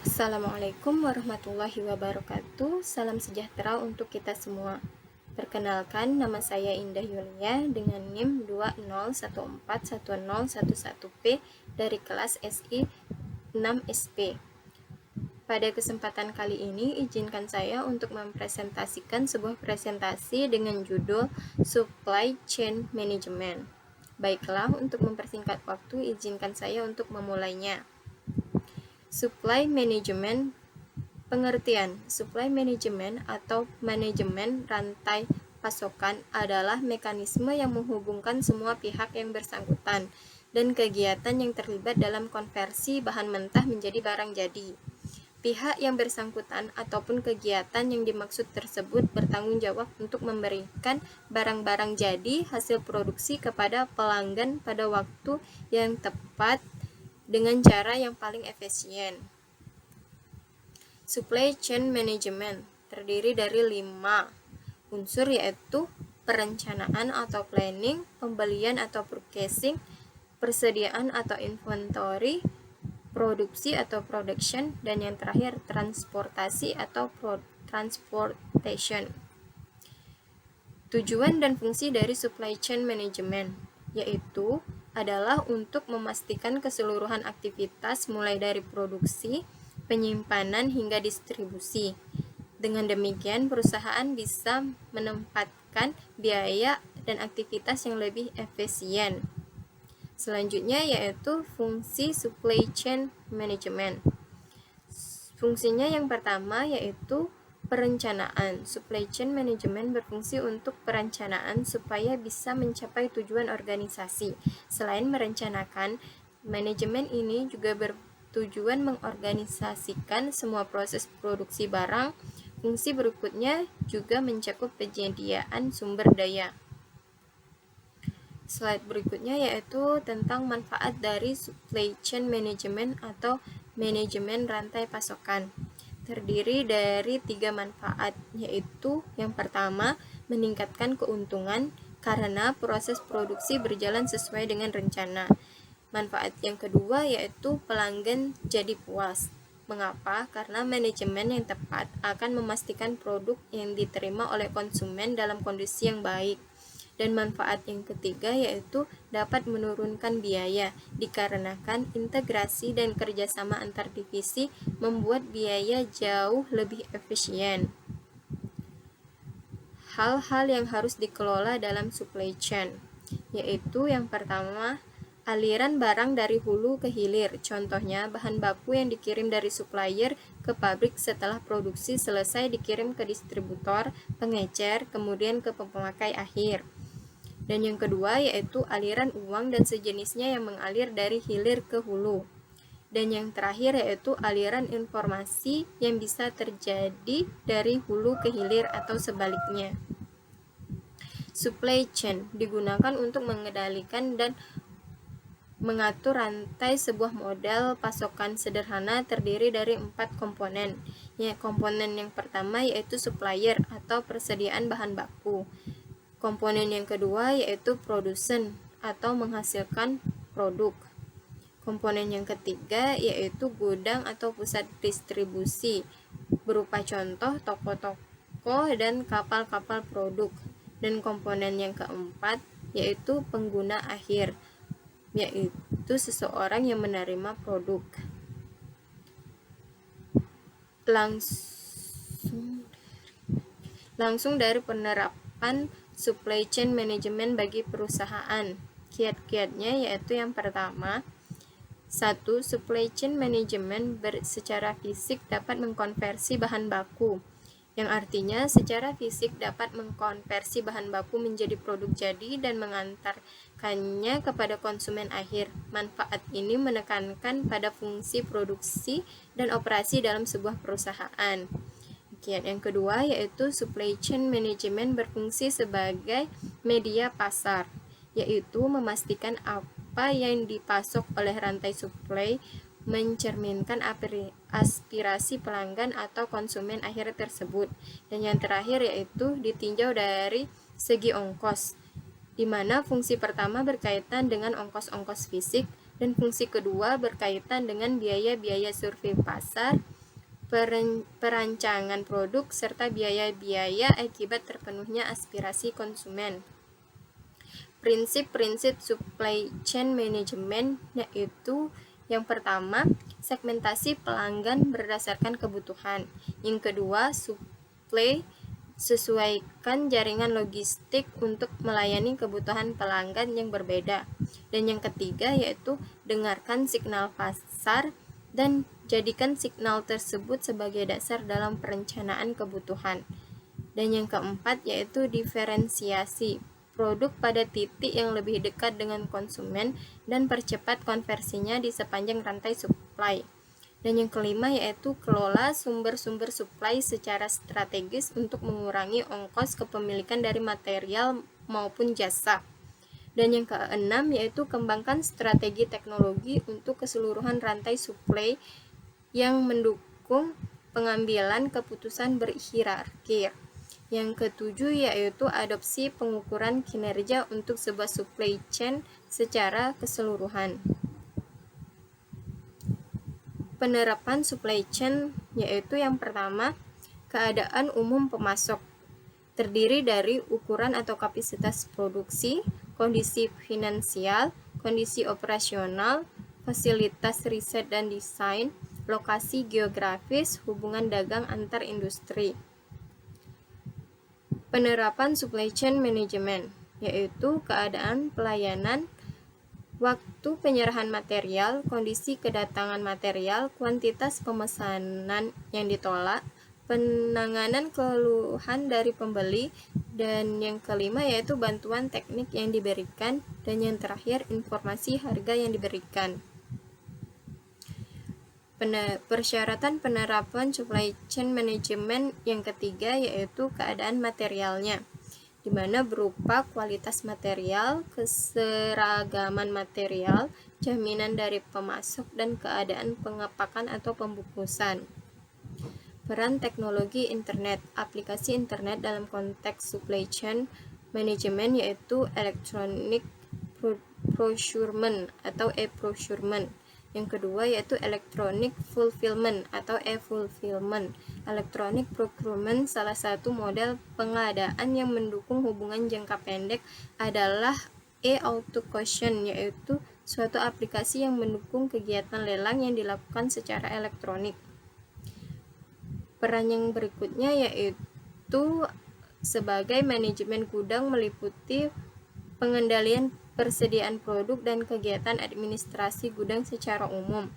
Assalamualaikum warahmatullahi wabarakatuh. Salam sejahtera untuk kita semua. Perkenalkan, nama saya Indah Yulia dengan NIM 20141011P dari kelas SI 6SP. Pada kesempatan kali ini, izinkan saya untuk mempresentasikan sebuah presentasi dengan judul Supply Chain Management. Baiklah, untuk mempersingkat waktu, izinkan saya untuk memulainya. Supply Management. Pengertian, supply management atau manajemen rantai pasokan adalah mekanisme yang menghubungkan semua pihak yang bersangkutan dan kegiatan yang terlibat dalam konversi bahan mentah menjadi barang jadi. Pihak yang bersangkutan ataupun kegiatan yang dimaksud tersebut bertanggung jawab untuk memberikan barang-barang jadi hasil produksi kepada pelanggan pada waktu yang tepat dengan cara yang paling efisien. Supply chain management terdiri dari 5 unsur, yaitu perencanaan atau planning, pembelian atau purchasing, persediaan atau inventory, produksi atau production, dan yang terakhir transportasi atau transportation. Tujuan dan fungsi dari supply chain management yaitu adalah untuk memastikan keseluruhan aktivitas mulai dari produksi, penyimpanan hingga distribusi. Dengan demikian, perusahaan bisa menempatkan biaya dan aktivitas yang lebih efisien. Selanjutnya yaitu fungsi supply chain management. Fungsinya yang pertama yaitu perencanaan. Supply chain management berfungsi untuk perencanaan supaya bisa mencapai tujuan organisasi. Selain merencanakan, manajemen ini juga bertujuan mengorganisasikan semua proses produksi barang. Fungsi berikutnya juga mencakup penyediaan sumber daya. Slide berikutnya yaitu tentang manfaat dari supply chain management atau manajemen rantai pasokan. Terdiri dari 3 manfaat, yaitu yang pertama, meningkatkan keuntungan karena proses produksi berjalan sesuai dengan rencana. Manfaat yang kedua yaitu pelanggan jadi puas. Mengapa? Karena manajemen yang tepat akan memastikan produk yang diterima oleh konsumen dalam kondisi yang baik. Dan manfaat yang ketiga yaitu dapat menurunkan biaya, dikarenakan integrasi dan kerjasama antar divisi membuat biaya jauh lebih efisien. Hal-hal yang harus dikelola dalam supply chain, yaitu yang pertama, aliran barang dari hulu ke hilir. Contohnya, bahan baku yang dikirim dari supplier ke pabrik setelah produksi selesai dikirim ke distributor, pengecer, kemudian ke pemakai akhir. Dan yang kedua yaitu aliran uang dan sejenisnya yang mengalir dari hilir ke hulu. Dan yang terakhir yaitu aliran informasi yang bisa terjadi dari hulu ke hilir atau sebaliknya. Supply chain digunakan untuk mengendalikan dan mengatur rantai sebuah model pasokan sederhana terdiri dari 4 komponen. Komponen yang pertama yaitu supplier atau persediaan bahan baku. Komponen yang kedua yaitu produsen atau menghasilkan produk. Komponen yang ketiga yaitu gudang atau pusat distribusi, berupa contoh toko-toko dan kapal-kapal produk. Dan komponen yang keempat yaitu pengguna akhir, yaitu seseorang yang menerima produk. Langsung dari penerapan supply chain management bagi perusahaan. Kiat-kiatnya yaitu yang pertama, 1. Supply chain management secara fisik dapat mengkonversi bahan baku, yang artinya secara fisik dapat mengkonversi bahan baku menjadi produk jadi dan mengantarkannya kepada konsumen akhir. Manfaat ini menekankan pada fungsi produksi dan operasi dalam sebuah perusahaan. Yang kedua yaitu supply chain management berfungsi sebagai media pasar, yaitu memastikan apa yang dipasok oleh rantai supply mencerminkan aspirasi pelanggan atau konsumen akhir tersebut. Dan yang terakhir yaitu ditinjau dari segi ongkos, di mana fungsi pertama berkaitan dengan ongkos-ongkos fisik dan fungsi kedua berkaitan dengan biaya-biaya survei pasar perancangan produk, serta biaya-biaya akibat terpenuhnya aspirasi konsumen. Prinsip-prinsip supply chain management yaitu yang pertama, segmentasi pelanggan berdasarkan kebutuhan. Yang kedua, supply sesuaikan jaringan logistik untuk melayani kebutuhan pelanggan yang berbeda. Dan yang ketiga yaitu dengarkan signal pasar dan jadikan signal tersebut sebagai dasar dalam perencanaan kebutuhan. Dan yang keempat yaitu diferensiasi produk pada titik yang lebih dekat dengan konsumen dan percepat konversinya di sepanjang rantai supply. Dan yang kelima yaitu kelola sumber-sumber supply secara strategis untuk mengurangi ongkos kepemilikan dari material maupun jasa. Dan yang keenam yaitu kembangkan strategi teknologi untuk keseluruhan rantai supply yang mendukung pengambilan keputusan berhierarki. Yang ketujuh yaitu adopsi pengukuran kinerja untuk sebuah supply chain secara keseluruhan. Penerapan supply chain yaitu yang pertama, keadaan umum pemasok. Terdiri dari ukuran atau kapasitas produksi, kondisi finansial, kondisi operasional, fasilitas riset dan desain, lokasi geografis, hubungan dagang antar industri. Penerapan supply chain management yaitu keadaan pelayanan, waktu penyerahan material, kondisi kedatangan material, kuantitas pemesanan yang ditolak, penanganan keluhan dari pembeli, dan yang kelima yaitu bantuan teknik yang diberikan, dan yang terakhir informasi harga yang diberikan. Persyaratan penerapan supply chain management yang ketiga yaitu keadaan materialnya, di mana berupa kualitas material, keseragaman material, jaminan dari pemasok, dan keadaan pengepakan atau pembungkusan. Peran teknologi internet, aplikasi internet dalam konteks supply chain management yaitu electronic procurement atau e-procurement. Yang kedua yaitu electronic fulfillment atau e-fulfillment. Electronic procurement salah satu model pengadaan yang mendukung hubungan jangka pendek adalah e-auction, yaitu suatu aplikasi yang mendukung kegiatan lelang yang dilakukan secara elektronik. Peran yang berikutnya yaitu sebagai manajemen gudang meliputi pengendalian persediaan produk dan kegiatan administrasi gudang secara umum.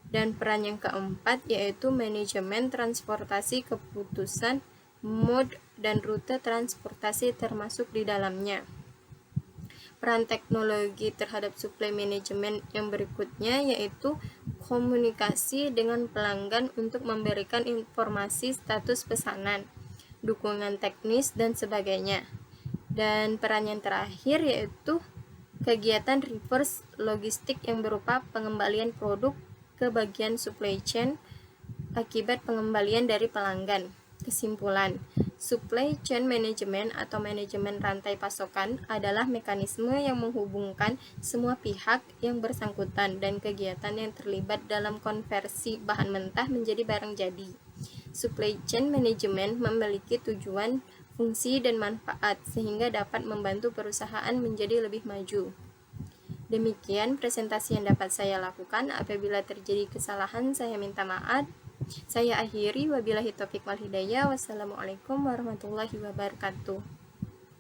Dan peran yang keempat yaitu manajemen transportasi, keputusan, mode, dan rute transportasi termasuk di dalamnya. Peran teknologi terhadap supply management yang berikutnya yaitu komunikasi dengan pelanggan untuk memberikan informasi status pesanan, dukungan teknis, dan sebagainya. Dan peran yang terakhir yaitu kegiatan reverse logistik yang berupa pengembalian produk ke bagian supply chain akibat pengembalian dari pelanggan. Kesimpulan, supply chain management atau manajemen rantai pasokan adalah mekanisme yang menghubungkan semua pihak yang bersangkutan dan kegiatan yang terlibat dalam konversi bahan mentah menjadi barang jadi. Supply chain management memiliki tujuan, fungsi, dan manfaat sehingga dapat membantu perusahaan menjadi lebih maju. Demikian presentasi yang dapat saya lakukan. Apabila terjadi kesalahan, saya minta maaf. Saya akhiri, wabillahi taufiq wal hidayah. Wassalamualaikum warahmatullahi wabarakatuh.